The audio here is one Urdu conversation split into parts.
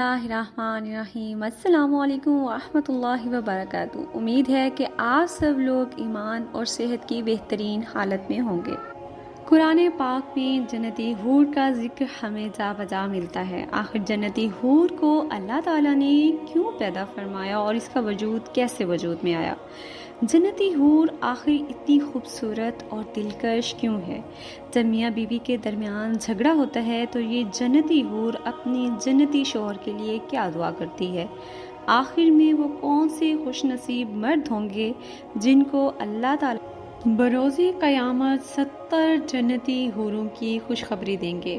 اللہ الرحمن الرحیم۔ السلام علیکم ورحمۃ اللہ وبرکاتہ۔ امید ہے کہ آپ سب لوگ ایمان اور صحت کی بہترین حالت میں ہوں گے۔ قرآن پاک میں جنتی حور کا ذکر ہمیں جا بجا ملتا ہے۔ آخر جنتی حور کو اللہ تعالیٰ نے کیوں پیدا فرمایا اور اس کا وجود کیسے وجود میں آیا؟ جنتی حور آخر اتنی خوبصورت اور دلکش کیوں ہے؟ جب میاں بیوی کے درمیان جھگڑا ہوتا ہے تو یہ جنتی حور اپنی جنتی شوہر کے لیے کیا دعا کرتی ہے؟ آخر میں وہ کون سے خوش نصیب مرد ہوں گے جن کو اللہ تعالیٰ بروز قیامت 70 جنتی حوروں کی خوشخبری دیں گے؟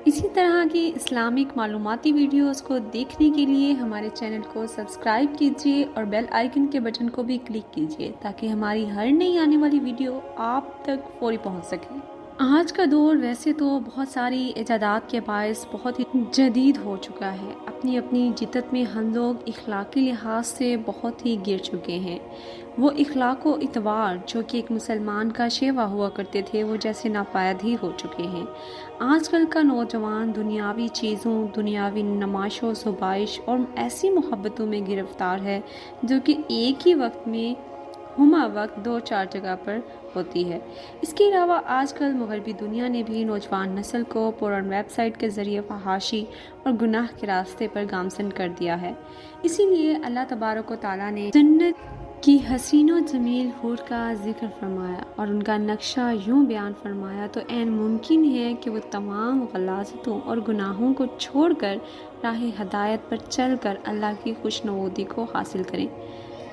اسی طرح کی اسلامک معلوماتی ویڈیوز کو دیکھنے کے لیے ہمارے چینل کو سبسکرائب کیجیے اور بیل آئیکن کے بٹن کو بھی کلک کیجیے تاکہ ہماری ہر نئی آنے والی ویڈیو آپ تک فوری پہنچ سکے۔ آج کا دور ویسے تو بہت ساری ایجادات کے باعث بہت ہی جدید ہو چکا ہے۔ اپنی اپنی جدت میں ہم لوگ اخلاقی لحاظ سے بہت ہی گر چکے ہیں۔ وہ اخلاق و اعتبار جو کہ ایک مسلمان کا شیوا ہوا کرتے تھے وہ جیسے ناپائید ہی ہو چکے ہیں۔ آج کل کا نوجوان دنیاوی چیزوں، دنیاوی نمائش و زبائش اور ایسی محبتوں میں گرفتار ہے جو کہ ایک ہی وقت میں ہما وقت 2-4 جگہ پر ہوتی ہے۔ اس کے علاوہ آج کل مغربی دنیا نے بھی نوجوان نسل کو پورن ویب سائٹ کے ذریعے فحاشی اور گناہ کے راستے پر گامزن کر دیا ہے۔ اسی لیے اللہ تبارک و تعالیٰ نے جنت کی حسین و جمیل حور کا ذکر فرمایا اور ان کا نقشہ یوں بیان فرمایا تو عین ممکن ہے کہ وہ تمام غلاظتوں اور گناہوں کو چھوڑ کر راہ ہدایت پر چل کر اللہ کی خوشنودی کو حاصل کریں۔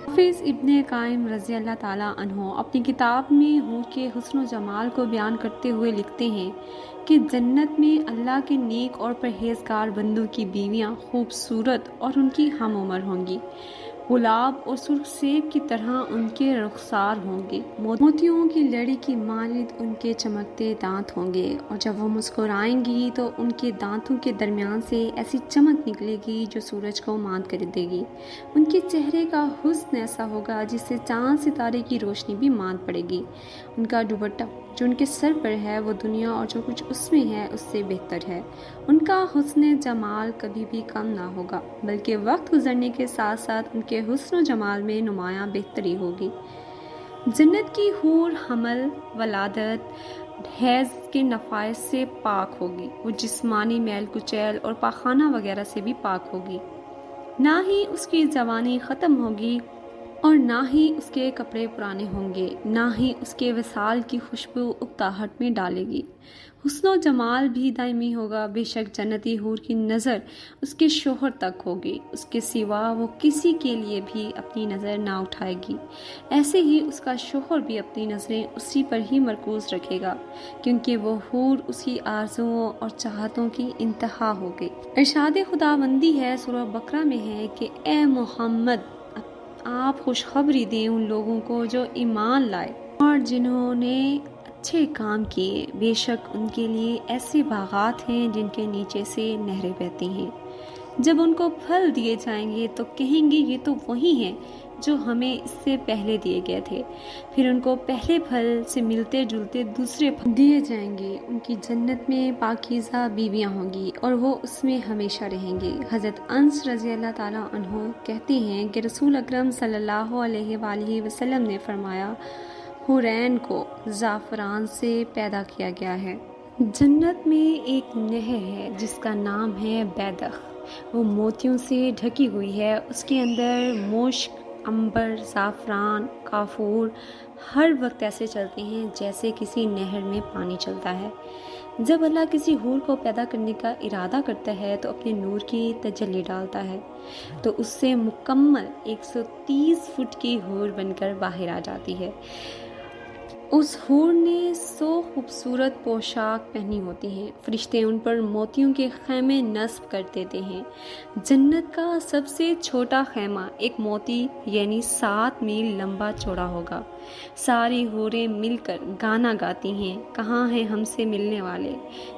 حافظ ابن قیم رضی اللہ تعالیٰ عنہ اپنی کتاب میں حور کے حسن و جمال کو بیان کرتے ہوئے لکھتے ہیں کہ جنت میں اللہ کے نیک اور پرہیزگار بندوں کی بیویاں خوبصورت اور ان کی ہم عمر ہوں گی۔ گلاب اور سرخ سیب کی طرح ان کے رخسار ہوں گے۔ موتیوں کی لڑی کی مانند ان کے چمکتے دانت ہوں گے اور جب وہ مسکرائیں گی تو ان کے دانتوں کے درمیان سے ایسی چمک نکلے گی جو سورج کو ماند کر دے گی۔ ان کے چہرے کا حسن ایسا ہوگا جس سے چاند ستارے کی روشنی بھی ماند پڑے گی۔ ان کا دوپٹہ جو ان کے سر پر ہے وہ دنیا اور جو کچھ اس میں ہے اس سے بہتر ہے۔ ان کا حسن جمال کبھی بھی کم نہ ہوگا بلکہ وقت گزرنے کے ساتھ ساتھ ان کے حسن و جمال میں نمایاں بہتری ہوگی۔ جنت کی حور حمل، ولادت، حیض کے نفائس سے پاک ہوگی۔ وہ جسمانی میل کچیل اور پاخانہ وغیرہ سے بھی پاک ہوگی۔ نہ ہی اس کی جوانی ختم ہوگی اور نہ ہی اس کے کپڑے پرانے ہوں گے، نہ ہی اس کے وصال کی خوشبو اکتاہٹ میں ڈالے گی۔ حسن و جمال بھی دائمی ہوگا۔ بے شک جنتی حور کی نظر اس کے شوہر تک ہوگی، اس کے سوا وہ کسی کے لیے بھی اپنی نظر نہ اٹھائے گی۔ ایسے ہی اس کا شوہر بھی اپنی نظریں اسی پر ہی مرکوز رکھے گا کیونکہ وہ حور اسی آرزوؤں اور چاہتوں کی انتہا ہوگی۔ ارشاد خداوندی ہے سورہ بقرہ میں ہے کہ اے محمد آپ خوشخبری دیں ان لوگوں کو جو ایمان لائے اور جنہوں نے اچھے کام کیے، بے شک ان کے لیے ایسے باغات ہیں جن کے نیچے سے نہریں بہتی ہیں۔ جب ان کو پھل دیے جائیں گے تو کہیں گے یہ تو وہی ہیں جو ہمیں اس سے پہلے دیے گئے تھے۔ پھر ان کو پہلے پھل سے ملتے جلتے دوسرے پھل دیے جائیں گے۔ ان کی جنت میں پاکیزہ بیویاں ہوں گی اور وہ اس میں ہمیشہ رہیں گے۔ حضرت انس رضی اللہ تعالیٰ عنہ کہتے ہیں کہ رسول اکرم صلی اللہ علیہ وآلہ وسلم نے فرمایا حورین کو زعفران سے پیدا کیا گیا ہے۔ جنت میں ایک نہر ہے جس کا نام ہے بیدخ، وہ موتیوں سے ڈھکی ہوئی ہے۔ اس کے اندر مشک، عنبر، زعفران، کافور ہر وقت ایسے چلتے ہیں جیسے کسی نہر میں پانی چلتا ہے۔ جب اللہ کسی حور کو پیدا کرنے کا ارادہ کرتا ہے تو اپنے نور کی تجلی ڈالتا ہے تو اس سے مکمل 130 فٹ کی حور بن کر باہر آ جاتی ہے۔ اس حور نے 100 خوبصورت پوشاک پہنی ہوتی ہیں۔ فرشتے ان پر موتیوں کے خیمے نصب کر دیتے ہیں۔ جنت کا سب سے چھوٹا خیمہ ایک موتی یعنی 7 میل لمبا چوڑا ہوگا۔ ساری حوریں مل کر گانا گاتی ہیں، کہاں ہیں ہم سے ملنے والے،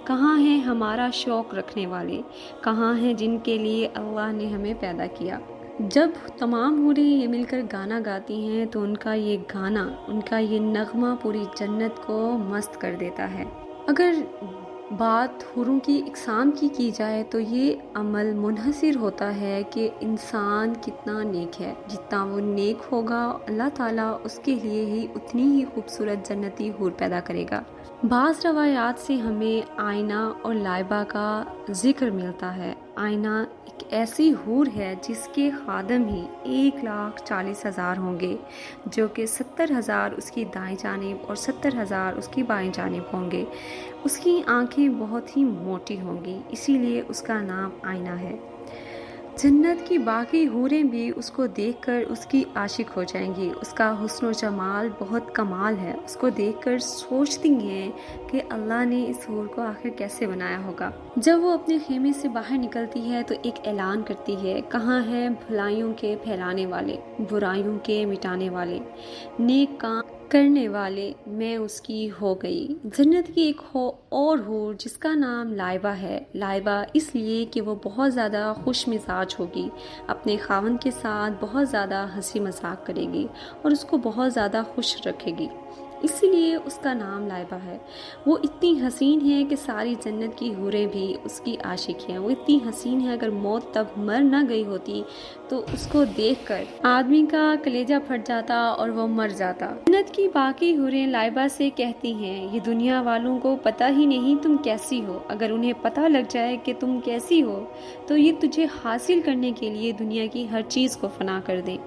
کہاں ہیں ہمارا شوق رکھنے والے، کہاں ہیں جن کے لیے اللہ نے ہمیں پیدا کیا۔ جب تمام حوریں یہ مل کر گانا گاتی ہیں تو ان کا یہ گانا، ان کا یہ نغمہ پوری جنت کو مست کر دیتا ہے۔ اگر بات حوروں کی اقسام کی جائے تو یہ عمل منحصر ہوتا ہے کہ انسان کتنا نیک ہے. جتنا وہ نیک ہوگا اللہ تعالیٰ اس کے لیے ہی اتنی ہی خوبصورت جنتی حور پیدا کرے گا. بعض روایات سے ہمیں آئینہ اور لائبہ کا ذکر ملتا ہے. آئینہ ایک ایسی حور ہے جس کے خادم ہی 1,40,000 ہوں گے، جو کہ 70,000 اس کی دائیں جانب اور 70,000 اس کی بائیں جانب ہوں گے. اس کی آنکھیں بہت ہی موٹی ہوں گی، اسی لیے اس کا نام آئینہ ہے. جنت کی باقی حوریں بھی اس کو دیکھ کر اس کی عاشق ہو جائیں گی. اس کا حسن و جمال بہت کمال ہے. اس کو دیکھ کر سوچتی ہیں کہ اللہ نے اس حور کو آخر کیسے بنایا ہوگا. جب وہ اپنے خیمے سے باہر نکلتی ہے تو ایک اعلان کرتی ہے، کہاں ہیں بھلائیوں کے پھیلانے والے، برائیوں کے مٹانے والے، نیک کام کرنے والے، میں اس کی ہو گئی. جنت کی ایک اور حور جس کا نام لائبہ ہے. لائبہ اس لیے کہ وہ بہت زیادہ خوش مزاج ہوگی، اپنے خاوند کے ساتھ بہت زیادہ ہنسی مذاق کرے گی اور اس کو بہت زیادہ خوش رکھے گی، اسی لیے اس کا نام لائبہ ہے. وہ اتنی حسین ہے کہ ساری جنت کی حوریں بھی اس کی عاشق ہیں. وہ اتنی حسین ہے، اگر موت تب مر نہ گئی ہوتی تو اس کو دیکھ کر آدمی کا کلیجہ پھٹ جاتا اور وہ مر جاتا. جنت کی باقی حوریں لائبہ سے کہتی ہیں، یہ دنیا والوں کو پتہ ہی نہیں تم کیسی ہو. اگر انہیں پتہ لگ جائے کہ تم کیسی ہو تو یہ تجھے حاصل کرنے کے لیے دنیا کی ہر چیز کو فنا کر دیں.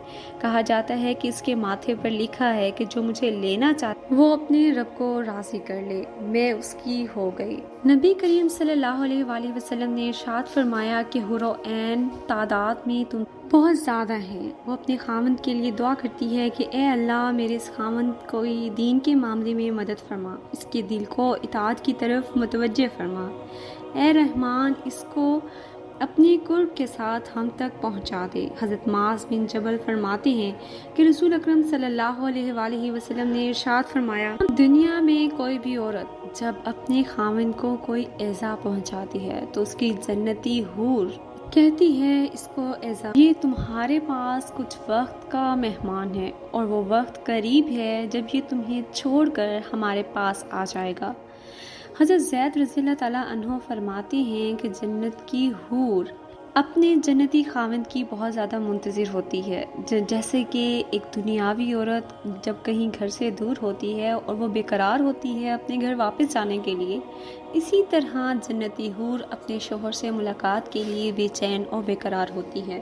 کہا جاتا ہے کہ اس کے ماتھے پر لکھا ہے کہ جو مجھے لینا چاہتا وہ اپنے رب کو راضی کر لے، میں اس کی ہو گئی. نبی کریم صلی اللہ علیہ وآلہ وسلم نے ارشاد فرمایا کہ حور و عین تعداد میں تم بہت زیادہ ہیں. وہ اپنے خاوند کے لیے دعا کرتی ہے کہ اے اللہ میرے اس خاوند کو دین کے معاملے میں مدد فرما، اس کے دل کو اطاعت کی طرف متوجہ فرما. اے رحمان اس کو اپنے قرب کے ساتھ ہم تک پہنچا دے. حضرت معاذ بن جبل فرماتے ہیں کہ رسول اکرم صلی اللہ علیہ وآلہ وسلم نے ارشاد فرمایا، دنیا میں کوئی بھی عورت جب اپنے خاوند کو کوئی ایذا پہنچاتی ہے تو اس کی جنتی حور کہتی ہے اس کو ایذا، یہ تمہارے پاس کچھ وقت کا مہمان ہے اور وہ وقت قریب ہے جب یہ تمہیں چھوڑ کر ہمارے پاس آ جائے گا. حضرت زید رضی اللہ تعالیٰ عنہ فرماتے ہیں کہ جنت کی حور اپنے جنتی خاوند کی بہت زیادہ منتظر ہوتی ہے، جیسے کہ ایک دنیاوی عورت جب کہیں گھر سے دور ہوتی ہے اور وہ بے قرار ہوتی ہے اپنے گھر واپس جانے کے لیے، اسی طرح جنتی حور اپنے شوہر سے ملاقات کے لیے بے چین اور بے قرار ہوتی ہے.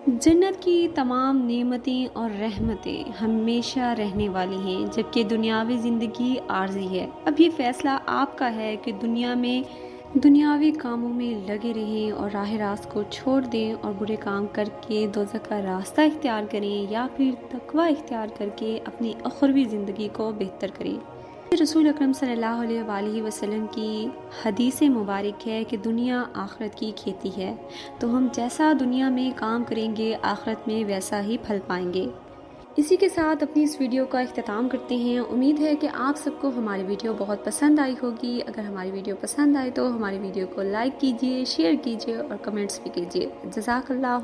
جنت کی تمام نعمتیں اور رحمتیں ہمیشہ رہنے والی ہیں، جبکہ دنیاوی زندگی عارضی ہے. اب یہ فیصلہ آپ کا ہے کہ دنیا میں دنیاوی کاموں میں لگے رہیں اور راہ راست کو چھوڑ دیں اور برے کام کر کے دوزخ کا راستہ اختیار کریں، یا پھر تقوی اختیار کر کے اپنی اخروی زندگی کو بہتر کریں. رسول اکرم صلی اللہ علیہ وآلہ وسلم کی حدیث مبارک ہے کہ دنیا آخرت کی کھیتی ہے، تو ہم جیسا دنیا میں کام کریں گے آخرت میں ویسا ہی پھل پائیں گے. اسی کے ساتھ اپنی اس ویڈیو کا اختتام کرتے ہیں. امید ہے کہ آپ سب کو ہماری ویڈیو بہت پسند آئی ہوگی. اگر ہماری ویڈیو پسند آئے تو ہماری ویڈیو کو لائک کیجیے، شیئر کیجیے اور کمنٹس بھی کیجیے. جزاک اللہ.